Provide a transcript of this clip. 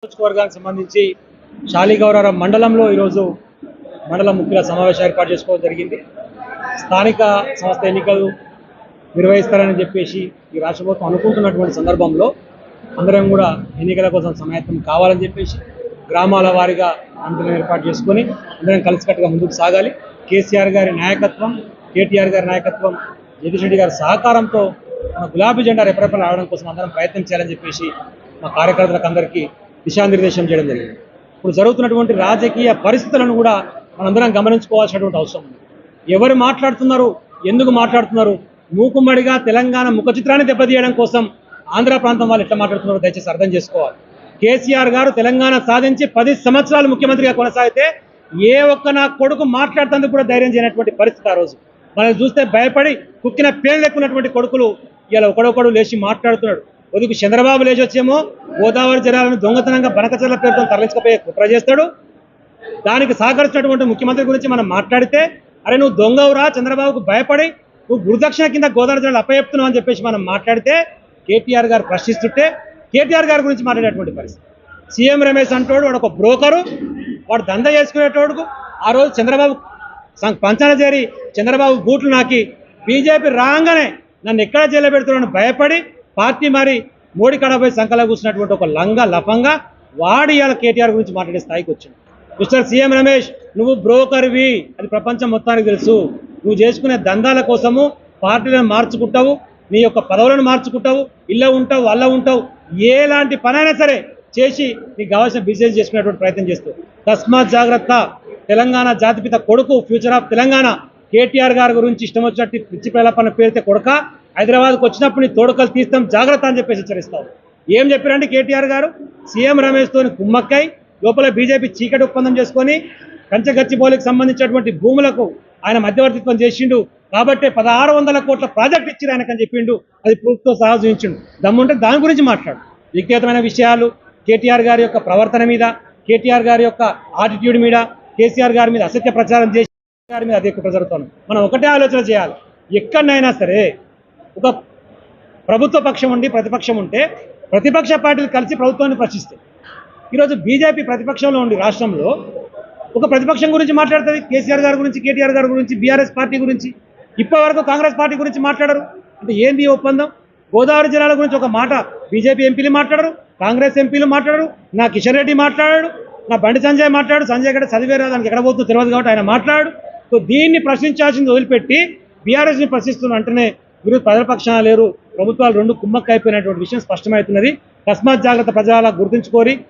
నియోజకవర్గానికి సంబంధించి శాలిగౌరవ మండలంలో ఈరోజు మండల ముఖ్యుల సమావేశం ఏర్పాటు చేసుకోవడం జరిగింది. స్థానిక సంస్థ ఎన్నికలు నిర్వహిస్తారని చెప్పేసి ఈ రాష్ట్ర ప్రభుత్వం అనుకుంటున్నటువంటి సందర్భంలో అందరం కూడా ఎన్నికల కోసం సమాయత్తం కావాలని చెప్పేసి గ్రామాల వారీగా మంత్రులను ఏర్పాటు చేసుకొని అందరం కలిసికట్టుగా ముందుకు సాగాలి. కేసీఆర్ గారి నాయకత్వం, కేటీఆర్ గారి నాయకత్వం, జగదీష్ రెడ్డి గారి సహకారంతో మన గులాబీ జెండా రెపరెపలు రావడం కోసం అందరం ప్రయత్నం చేయాలని చెప్పేసి మా కార్యకర్తలకు అందరికీ దిశానిర్దేశం చేయడం జరిగింది. ఇప్పుడు జరుగుతున్నటువంటి రాజకీయ పరిస్థితులను కూడా మనందరం గమనించుకోవాల్సినటువంటి అవసరం ఉంది. ఎవరు మాట్లాడుతున్నారు, ఎందుకు మాట్లాడుతున్నారు, మూకుమ్మడిగా తెలంగాణ ముఖ చిత్రాన్ని దెబ్బతీయడం కోసం ఆంధ్ర ప్రాంతం వాళ్ళు ఎట్లా మాట్లాడుతున్నారో దయచేసి అర్థం చేసుకోవాలి. కేసీఆర్ గారు తెలంగాణ సాధించి 10 సంవత్సరాలు ముఖ్యమంత్రిగా కొనసాగితే ఏ ఒక్క నా కొడుకు మాట్లాడుతందుకు కూడా ధైర్యం చేయనటువంటి పరిస్థితి. ఆ రోజు మనం చూస్తే భయపడి కుక్కిన పేరు లెక్కున్నటువంటి కొడుకులు ఇలా ఒకడొకడు లేచి మాట్లాడుతున్నాడు. ఒదుకు చంద్రబాబు లేచి వచ్చేమో గోదావరి జలాలను దొంగతనంగా బనకచర్ల పేరుతో తరలించకపోయే కుట్ర చేస్తాడు. దానికి సహకరించినటువంటి ముఖ్యమంత్రి గురించి మనం మాట్లాడితే అరే నువ్వు దొంగవురా, చంద్రబాబుకు భయపడి నువ్వు గురుదక్షిణ కింద గోదావరి జలాలు అప్పచెప్తున్నావు అని చెప్పేసి మనం మాట్లాడితే కేటీఆర్ గారు ప్రశ్నిస్తుంటే కేటీఆర్ గారి గురించి మాట్లాడేటువంటి పరిస్థితి. సీఎం రమేష్ అంటోడు వాడు ఒక బ్రోకరు, వాడు దందా చేసుకునేటోడుకు ఆ రోజు చంద్రబాబు పంచాన చేరి చంద్రబాబు బూట్లు నాకి బీజేపీ రాగానే నన్ను ఎక్కడ జైలు పెడుతున్నాను భయపడి పార్టీ మరి మోడీ కడపై సంకలా కూర్చున్నటువంటి ఒక లంగా లఫంగా వాడి ఇవాళ కేటీఆర్ గురించి మాట్లాడే స్థాయికి వచ్చింది. మిస్టర్ సీఎం రమేష్, నువ్వు బ్రోకర్వి, అది ప్రపంచం మొత్తానికి తెలుసు. నువ్వు చేసుకునే దందాల కోసము పార్టీలను మార్చుకుంటావు, నీ యొక్క పదవులను మార్చుకుంటావు, ఇళ్ళ ఉంటావు, అల్ల ఉంటావు, ఎలాంటి పనైనా సరే చేసి నీకు కావాల్సిన బిజినెస్ చేసుకునేటువంటి ప్రయత్నం చేస్తావు. తస్మాత్ జాగ్రత్త. తెలంగాణ జాతిపిత కొడుకు, ఫ్యూచర్ ఆఫ్ తెలంగాణ కేటీఆర్ గారి గురించి ఇష్టం వచ్చినట్టు పిచ్చి ప్రలాపన పేరితే కొడుక హైదరాబాద్కి వచ్చినప్పుడు నీ తోడుకలు తీస్తాం జాగ్రత్త అని చెప్పేసి హెచ్చరిస్తావు. ఏం చెప్పారంటే కేటీఆర్ గారు సీఎం రమేష్తో కుమ్మక్కై లోపల బీజేపీ చీకటి ఒప్పందం చేసుకొని కంచగచ్చిబౌలికి సంబంధించినటువంటి భూములకు ఆయన మధ్యవర్తిత్వం చేసిండు కాబట్టి 1600 కోట్ల ప్రాజెక్ట్ ఇచ్చి ఆయనకని చెప్పిండు. అది ప్రూఫ్తో సహా చూపించిండు. దమ్ముంటే దాని గురించి మాట్లాడు. వ్యక్తిగతమైన విషయాలు, కేటీఆర్ గారి యొక్క ప్రవర్తన మీద, కేటీఆర్ గారి యొక్క ఆటిట్యూడ్ మీద, కేసీఆర్ గారి మీద అసత్య ప్రచారం చేసి గారి మీద అదే కుట్ర జరుగుతుంది. మనం ఒకటే ఆలోచన చేయాలి. ఎక్కడైనా సరే ఒక ప్రభుత్వ పక్షం ఉండి ప్రతిపక్షం ఉంటే ప్రతిపక్ష పార్టీలు కలిసి ప్రభుత్వాన్ని ప్రశ్నిస్తాయి. ఈరోజు బీజేపీ ప్రతిపక్షంలో ఉండి రాష్ట్రంలో ఒక ప్రతిపక్షం గురించి మాట్లాడుతుంది, కేసీఆర్ గారి గురించి, కేటీఆర్ గారి గురించి, బీఆర్ఎస్ పార్టీ గురించి. ఇప్పటివరకు కాంగ్రెస్ పార్టీ గురించి మాట్లాడరు. అంటే ఏంది ఒప్పందం? గోదావరి జిల్లాల గురించి ఒక మాట బీజేపీ ఎంపీలు మాట్లాడరు, కాంగ్రెస్ ఎంపీలు మాట్లాడరు, నా కిషన్ రెడ్డి మాట్లాడాడు, నా బండి సంజయ్ మాట్లాడు. సంజయ్ గడ్డ చదివే దానికి ఎక్కడ పోతుందో తెలియదు కాబట్టి ఆయన మాట్లాడు. సో దీన్ని ప్రశ్నించాల్సింది వదిలిపెట్టి బీఆర్ఎస్ని ప్రశ్నిస్తున్న అంటేనే మీరు ప్రజల పక్షాన లేరు, ప్రభుత్వాలు రెండు కుమ్మక్క అయిపోయినటువంటి విషయం స్పష్టమవుతున్నది. తస్మాత్ జాగ్రత్త, ప్రజల గుర్తుంచుకోరి.